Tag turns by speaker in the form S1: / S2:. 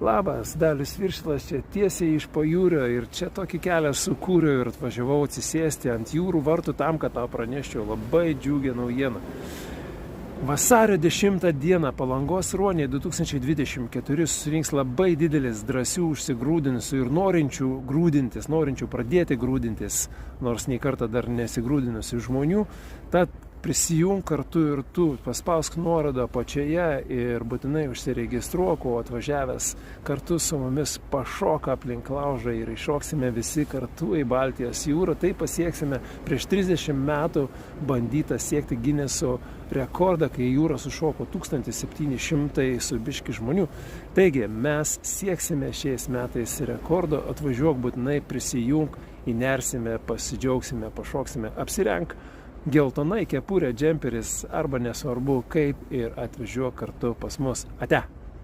S1: Labas, Dalius Viršilas čia tiesiai iš pajūrio ir čia tokį kelią sukūriau ir atvažiavau atsisėsti ant jūrų vartų tam, kad tau praneščiau labai džiugią naujieną. Vasario 10 dieną Palangos ruoniai 2024 susirinks labai didelis drąsių užsigrūdinusių ir norinčių pradėti grūdintis, nors nei kartą dar nesigrūdinusių žmonių. Tad prisijung kartu ir tu, paspausk nuorodą apačioje ir būtinai užsiregistruok, o atvažiavęs kartu su mumis pašok aplink laužą ir iššoksime visi kartu į Baltijos jūrą. Tai pasieksime prieš 30 metų bandytą siekti Gineso rekordą, kai į jūrą sušoko 1700 su biški žmonių. Taigi, mes sieksime šiais metais rekordo, atvažiuok būtinai, prisijung, įnersime, pasidžiaugsime, pašoksime, apsirenk geltonai kepurė, džemperis arba nesvarbu kaip ir atvažiuok kartu pas mus. Ate!